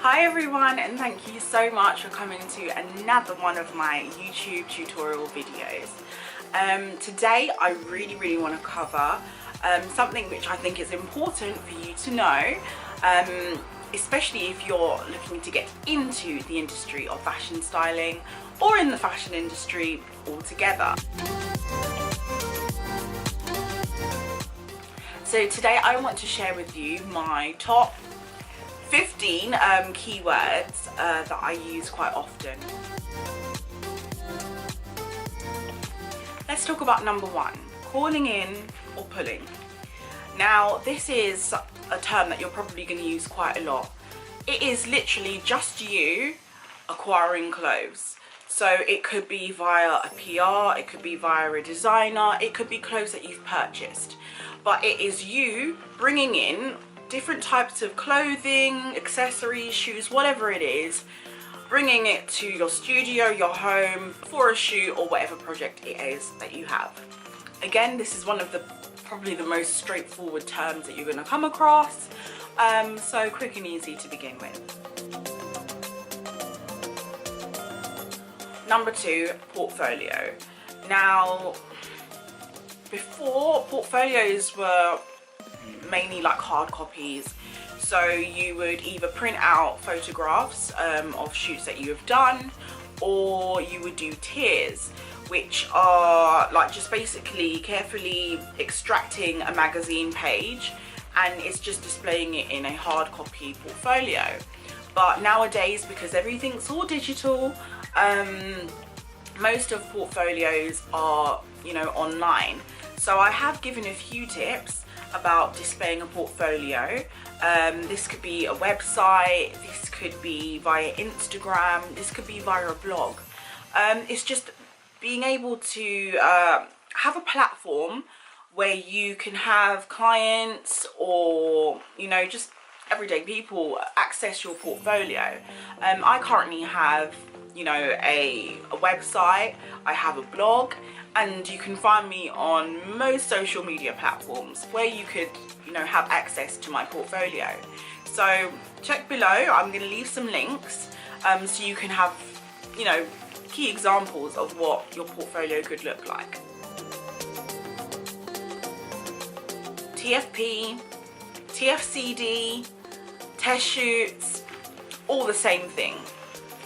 Hi everyone, and thank you so much for coming to another one of my YouTube tutorial videos. Today I really want to cover something which I think is important for you to know, especially if you're looking to get into the industry of fashion styling or in the fashion industry altogether. So today I want to share with you my top 15 keywords that I use quite often. Let's talk about number one, calling in or pulling. Now this is a term that you're probably going to use quite a lot. It is literally just you acquiring clothes. So it could be via a PR, it could be via a designer, it could be clothes that you've purchased. But it is you bringing in different types of clothing, accessories, shoes, whatever it is, bringing it to your studio, your home, for a shoot or whatever project it is that you have. Again, this is one of the probably the most straightforward terms that you're going to come across, so quick and easy to begin with. Number two, portfolio. Now, before, portfolios were mainly like hard copies, so you would either print out photographs of shoots that you have done, or you would do tiers, which are like just basically carefully extracting a magazine page and it's just displaying it in a hard copy portfolio. But nowadays, because everything's all digital, most of portfolios are, you know, online. So I have given a few tips about displaying a portfolio. This could be a website, this could be via Instagram, this could be via a blog. It's just being able to have a platform where you can have clients or, you know, just everyday people access your portfolio. I currently have, you know, a website, I have a blog, and you can find me on most social media platforms where you could, you know, have access to my portfolio. So check below, I'm going to leave some links so you can have, you know, key examples of what your portfolio could look like. TFP, TFCD, test shoots, all the same thing.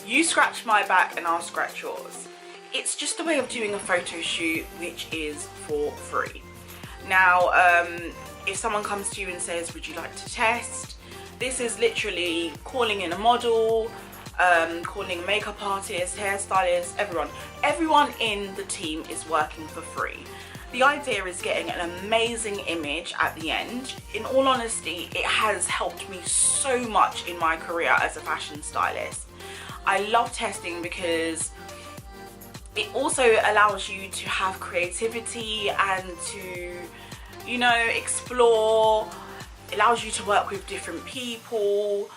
You scratch my back and I'll scratch yours. It's just a way of doing a photo shoot which is for free. Now, if someone comes to you and says, would you like to test? This is literally calling in a model, calling a makeup artist, hairstylist, everyone in the team is working for free. The idea is getting an amazing image at the end. In all honesty, it has helped me so much in my career as a fashion stylist. I love testing because it also allows you to have creativity and to, you know, explore. It allows you to work with different people.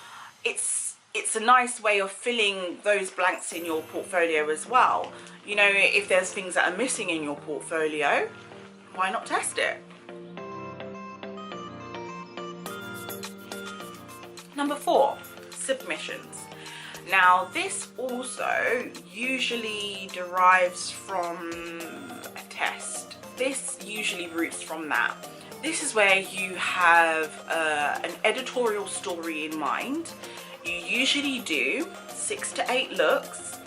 It's a nice way of filling those blanks in your portfolio as well. You know, if there's things that are missing in your portfolio, why not test it? Number four, submissions. Now this also usually derives from a test. This usually roots from that. This is where you have an editorial story in mind. You usually do 6 to 8 looks,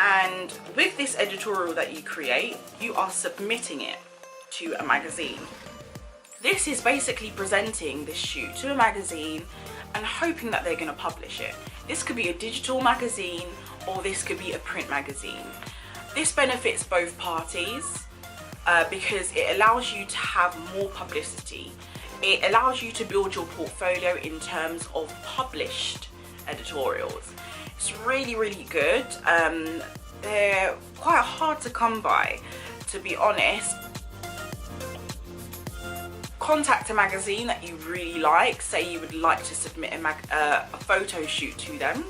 and with this editorial that you create, you are submitting it to a magazine. This is basically presenting this shoot to a magazine and hoping that they're going to publish it. This could be a digital magazine or this could be a print magazine. This benefits both parties because it allows you to have more publicity. It allows you to build your portfolio in terms of published editorials. It's really good. They're quite hard to come by, to be honest. Contact a magazine that you really like, say you would like to submit a photo shoot to them,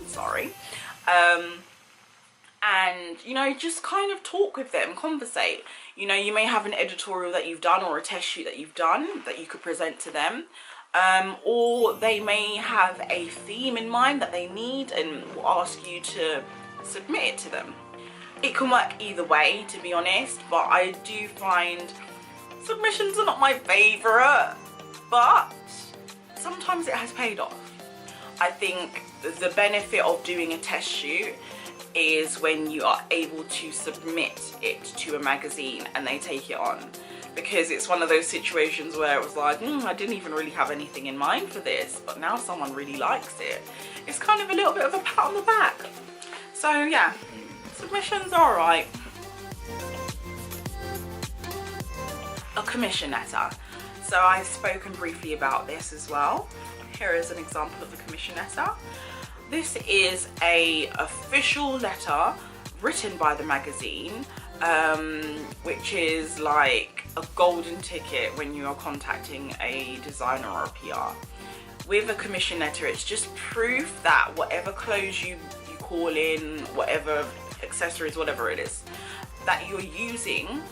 and you know, just kind of talk with them, conversate. You know, you may have an editorial that you've done or a test shoot that you've done that you could present to them. or they may have a theme in mind that they need and will ask you to submit it to them. It can work either way, to be honest, but I do find submissions are not my favourite, but sometimes it has paid off. I think the benefit of doing a test shoot is when you are able to submit it to a magazine and they take it on, because it's one of those situations where it was like, I didn't even really have anything in mind for this, but now someone really likes it. It's kind of a little bit of a pat on the back. So yeah, submissions are alright. A commission letter. So I've spoken briefly about this as well. Here is an example of the commission letter. This is a official letter written by the magazine, which is like a golden ticket when you are contacting a designer or a PR. With a commission letter, it's just proof that whatever clothes you call in, whatever accessories, whatever it is that you're using,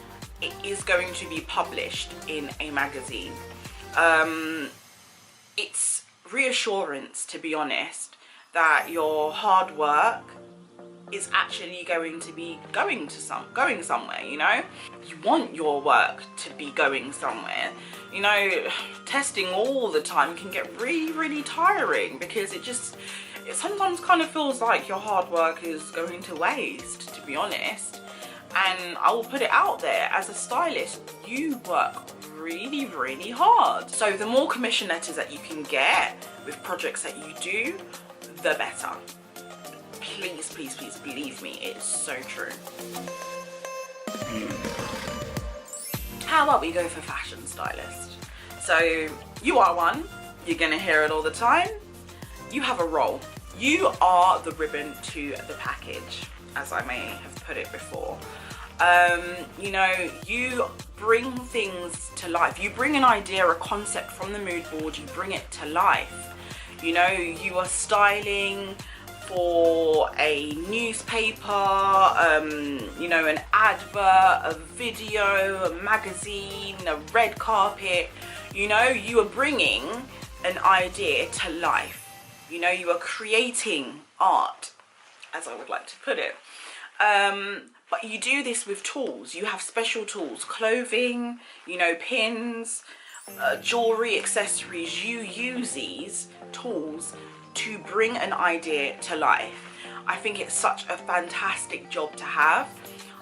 it is going to be published in a magazine. It's reassurance, to be honest, that your hard work is actually going to be going somewhere, you know? You want your work to be going somewhere. You know, testing all the time can get really, really tiring, because it sometimes kind of feels like your hard work is going to waste, to be honest. And I will put it out there, as a stylist, you work really, really hard. So the more commission letters that you can get with projects that you do, the better. Please, please, please believe me, it's so true. How about we go for fashion stylist? So you are one, you're gonna hear it all the time. You have a role. You are the ribbon to the package, as I may have put it before. You know, you bring things to life. You bring an idea, a concept from the mood board, you bring it to life. You know, you are styling for a newspaper, you know, an advert, a video, a magazine, a red carpet. You know, you are bringing an idea to life. You know, you are creating art, as I would like to put it. But you do this with tools. You have special tools, clothing, you know, pins, jewelry, accessories. You use these tools to bring an idea to life. I think it's such a fantastic job to have.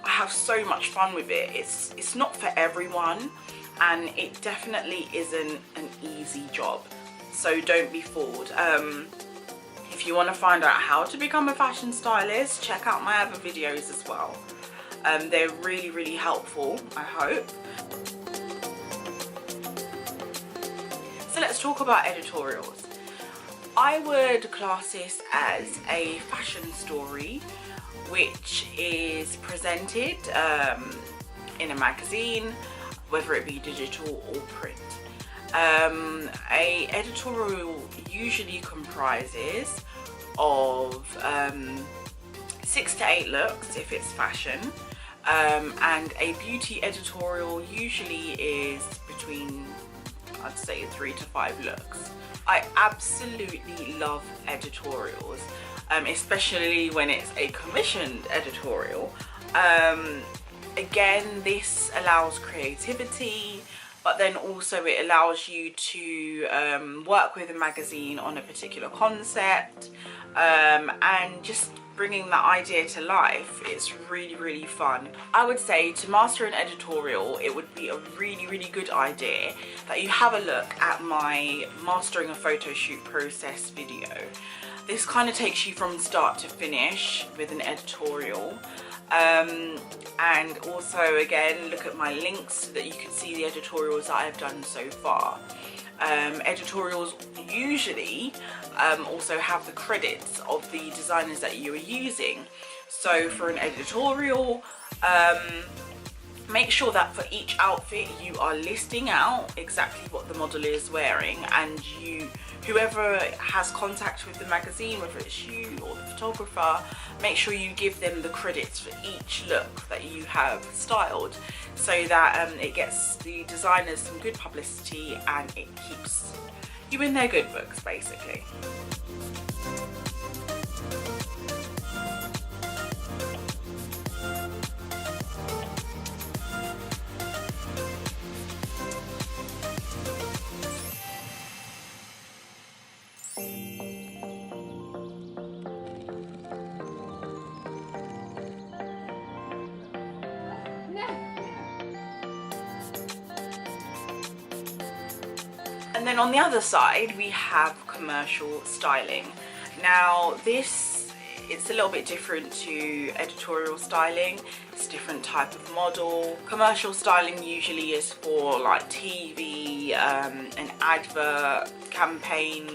I have so much fun with it. It's not for everyone, and it definitely isn't an easy job. So don't be fooled. If you want to find out how to become a fashion stylist, check out my other videos as well. They're really, really helpful, I hope. So let's talk about editorials. I would class this as a fashion story which is presented in a magazine, whether it be digital or print. A editorial usually comprises of 6 to 8 looks if it's fashion, and a beauty editorial usually is between, I'd say, 3 to 5 looks. I absolutely love editorials, especially when it's a commissioned editorial. Again, this allows creativity, but then also it allows you to work with a magazine on a particular concept, and just bringing that idea to life. It's really, really fun. I would say to master an editorial, it would be a really, really good idea that you have a look at my mastering a photo shoot process video. This kind of takes you from start to finish with an editorial. And also, again, look at my links so that you can see the editorials that I've done so far. Editorials usually also have the credits of the designers that you are using. So for an editorial, make sure that for each outfit you are listing out exactly what the model is wearing, and whoever has contact with the magazine, whether it's you or the photographer, make sure you give them the credits for each look that you have styled, so that it gets the designers some good publicity and it keeps you in their good books, basically. And then on the other side we have commercial styling. Now this, it's a little bit different to editorial styling. It's a different type of model. Commercial styling usually is for like TV, an advert, campaign,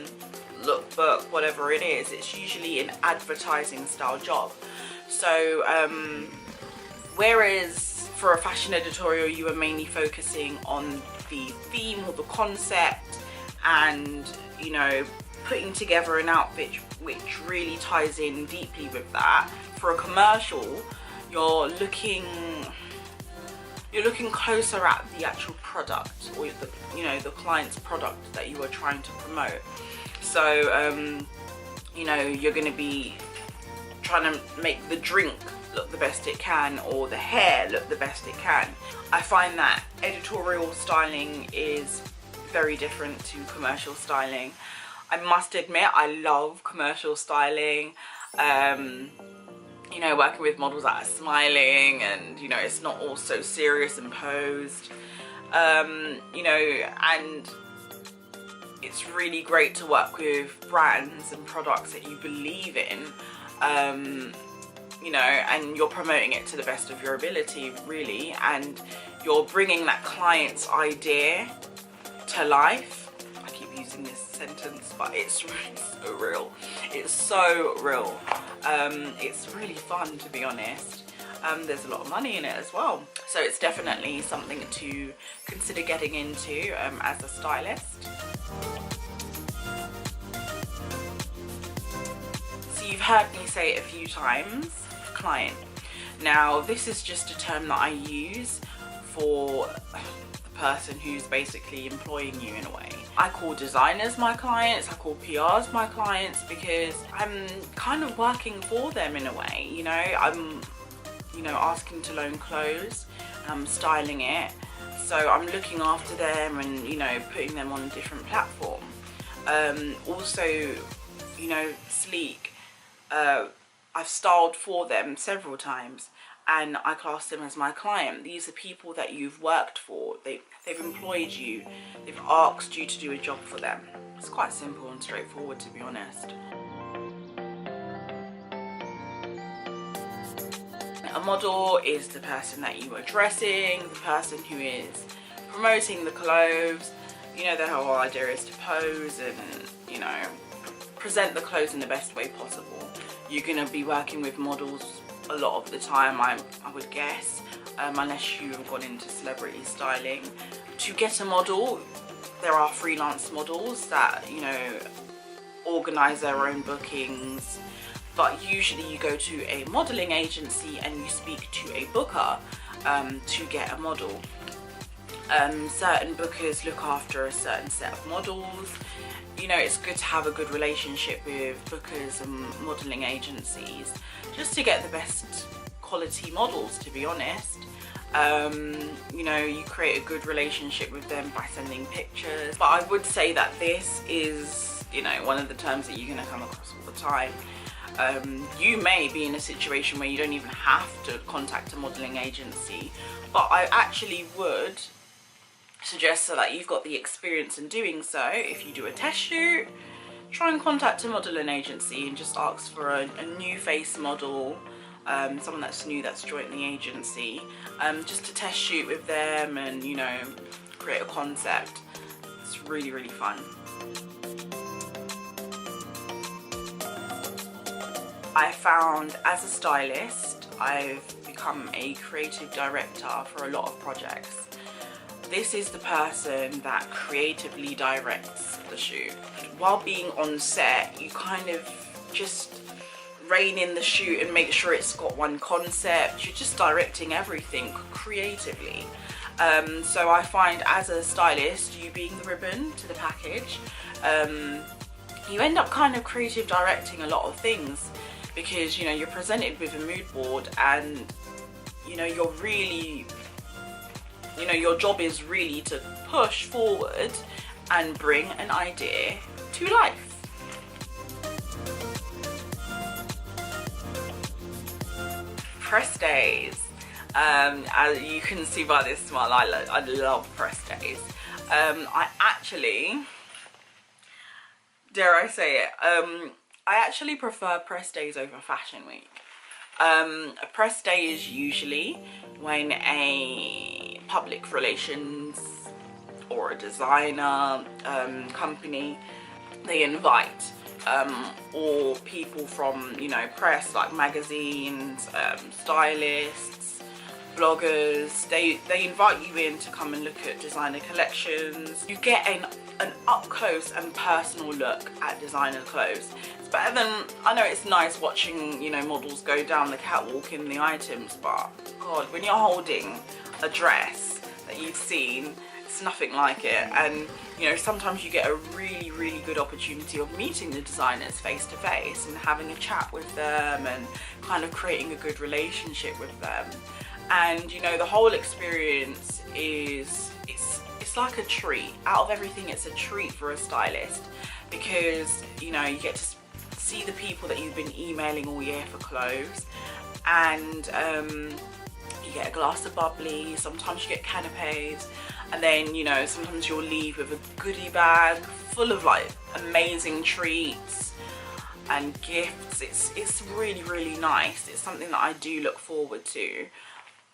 lookbook, whatever it is. It's usually an advertising style job. So whereas for a fashion editorial you are mainly focusing on the theme or the concept and, you know, putting together an outfit which really ties in deeply with that. For a commercial, you're looking closer at the actual product, or the, you know, the client's product that you are trying to promote. So you know, you're going to be trying to make the drink look the best it can, or the hair look the best it can. I find that editorial styling is very different to commercial styling. I must admit, I love commercial styling. You know, working with models that are smiling, and, you know, it's not all so serious and posed. You know, and it's really great to work with brands and products that you believe in. You know, and you're promoting it to the best of your ability, really, and you're bringing that client's idea to life. I keep using this sentence, but it's really so real. It's so real. It's really fun, to be honest. There's a lot of money in it as well, so it's definitely something to consider getting into as a stylist. So you've heard me say it a few times, client. Now this is just a term that I use for the person who's basically employing you in a way. I call designers my clients, I call PRs my clients, because I'm kind of working for them in a way. You know, I'm, you know, asking to loan clothes, I'm styling it, so I'm looking after them and, you know, putting them on a different platform. Also, you know, Sleek, I've styled for them several times, and I class them as my client. These are people that you've worked for. They've employed you. They've asked you to do a job for them. It's quite simple and straightforward, to be honest. A model is the person that you are dressing, the person who is promoting the clothes. You know, the whole idea is to pose and, you know, present the clothes in the best way possible. You're going to be working with models a lot of the time, I would guess, unless you have gone into celebrity styling. To get a model, there are freelance models that, you know, organise their own bookings, but usually you go to a modelling agency and you speak to a booker to get a model. Certain bookers look after a certain set of models. You know, it's good to have a good relationship with bookers and modelling agencies just to get the best quality models, to be honest. You know, you create a good relationship with them by sending pictures. But I would say that this is, you know, one of the terms that you're going to come across all the time. You may be in a situation where you don't even have to contact a modelling agency, but I actually would suggest, so that you've got the experience in doing so, if you do a test shoot, try and contact a modelling agency and just ask for a new face model, someone that's new, that's joined the agency, just to test shoot with them and, you know, create a concept. It's really, really fun. I found as a stylist, I've become a creative director for a lot of projects. This is the person that creatively directs the shoot. While being on set, you kind of just rein in the shoot and make sure it's got one concept. You're just directing everything creatively. So I find as a stylist, you being the ribbon to the package, you end up kind of creative directing a lot of things, because, you know, you're presented with a mood board, and, you know, you're really, you know, your job is really to push forward and bring an idea to life. Press days. As you can see by this smile, I love press days. I actually, dare I say it, I actually prefer press days over fashion week. A press day is usually when a public relations or a designer company, they invite all people from, you know, press, like magazines, stylists, bloggers. They invite you in to come and look at designer collections. You get an up close and personal look at designer clothes. It's better than, I know it's nice watching, you know, models go down the catwalk in the items, but God, when you're holding a dress that you've seen, it's nothing like it. And, you know, sometimes you get a really, really good opportunity of meeting the designers face to face and having a chat with them and kind of creating a good relationship with them. And, you know, the whole experience is, it's like a treat. Out of everything, it's a treat for a stylist, because, you know, you get to see the people that you've been emailing all year for clothes, and you get a glass of bubbly, sometimes you get canapes, and then, you know, sometimes you'll leave with a goodie bag full of like amazing treats and gifts. It's really, really nice. It's something that I do look forward to.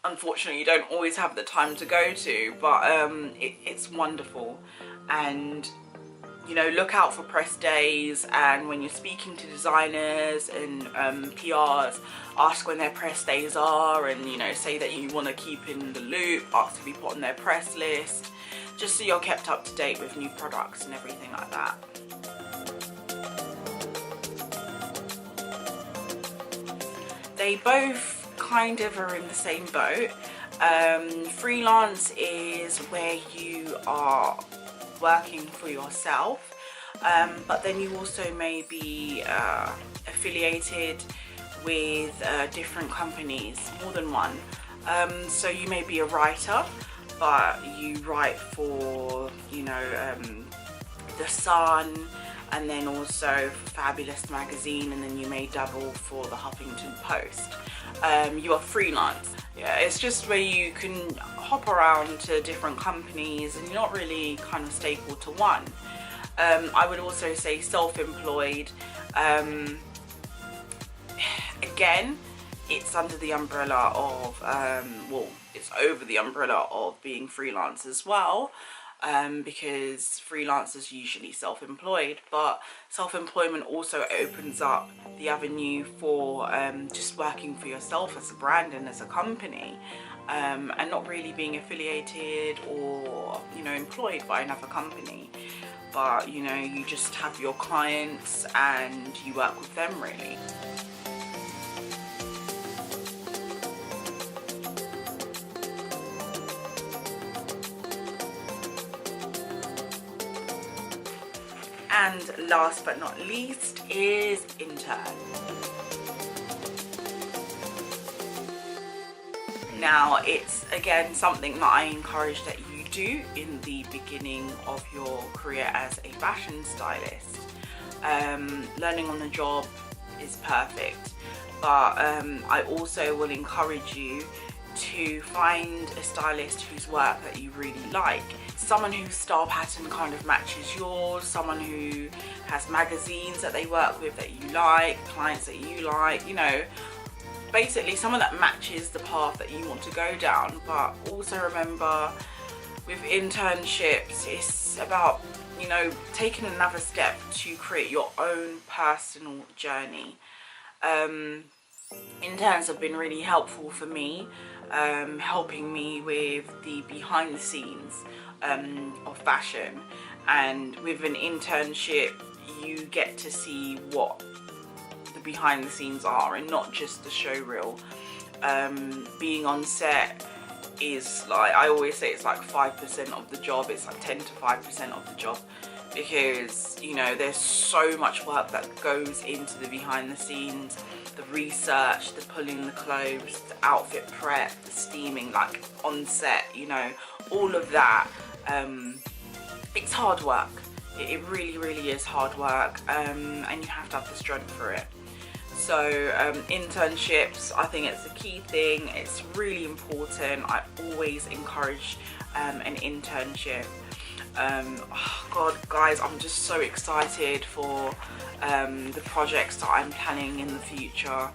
Unfortunately, you don't always have the time to go to, but it's wonderful. And, you know, look out for press days, and when you're speaking to designers and PRs, ask when their press days are, and, you know, say that you want to keep in the loop, ask to be put on their press list, just so you're kept up to date with new products and everything like that. They both kind of are in the same boat. Freelance is where you are working for yourself, but then you also may be affiliated with different companies, more than one. So you may be a writer, but you write for, you know, The Sun, and then also Fabulous magazine, and then you may double for the Huffington Post. You are freelance. Yeah, it's just where you can hop around to different companies and you're not really kind of stapled to one. I would also say self-employed. Again, it's under the umbrella of, well, it's over the umbrella of being freelance as well. Because freelance is usually self-employed, but self-employment also opens up the avenue for just working for yourself as a brand and as a company, and not really being affiliated or, you know, employed by another company, but, you know, you just have your clients and you work with them really. And last but not least is intern. Now, it's again something that I encourage that you do in the beginning of your career as a fashion stylist. Learning on the job is perfect, but I also will encourage you to find a stylist whose work that you really like. Someone whose style pattern kind of matches yours, someone who has magazines that they work with that you like, clients that you like, you know, basically someone that matches the path that you want to go down. But also remember, with internships, it's about, you know, taking another step to create your own personal journey. Interns have been really helpful for me, helping me with the behind the scenes of fashion. And with an internship, you get to see what the behind the scenes are and not just the show reel. Being on set is, like I always say, it's like 5% of the job. It's like 10 to 5% of the job, because, you know, there's so much work that goes into the behind the scenes, the research, the pulling the clothes, the outfit prep, the steaming, like on set, you know, all of that. It's hard work. It really, really is hard work, and you have to have the strength for it. So internships, I think it's a key thing. It's really important. I always encourage an internship. Oh God, guys, I'm just so excited for the projects that I'm planning in the future.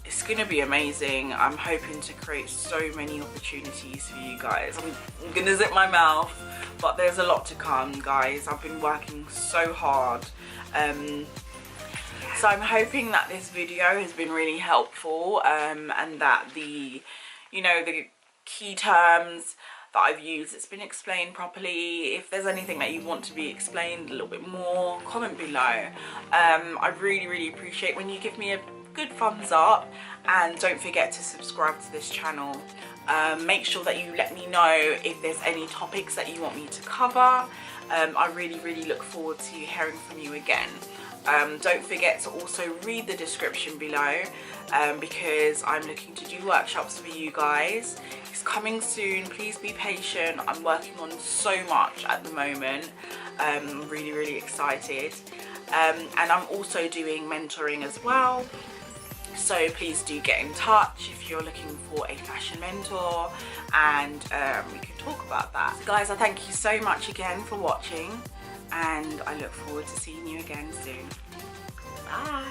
It's gonna be amazing. I'm hoping to create so many opportunities for you guys. I'm gonna zip my mouth, but there's a lot to come, guys. I've been working so hard. So I'm hoping that this video has been really helpful, and that the key terms that I've used, it's been explained properly. If there's anything that you want to be explained a little bit more, comment below. I really, really appreciate when you give me a good thumbs up, and don't forget to subscribe to this channel. Make sure that you let me know if there's any topics that you want me to cover. I really, really look forward to hearing from you again. Don't forget to also read the description below, because I'm looking to do workshops for you guys. It's coming soon. Please be patient. I'm working on so much at the moment. I'm really, really excited. And I'm also doing mentoring as well. So please do get in touch if you're looking for a fashion mentor, and we can talk about that. So guys, I thank you so much again for watching, and I look forward to seeing you again soon. Bye.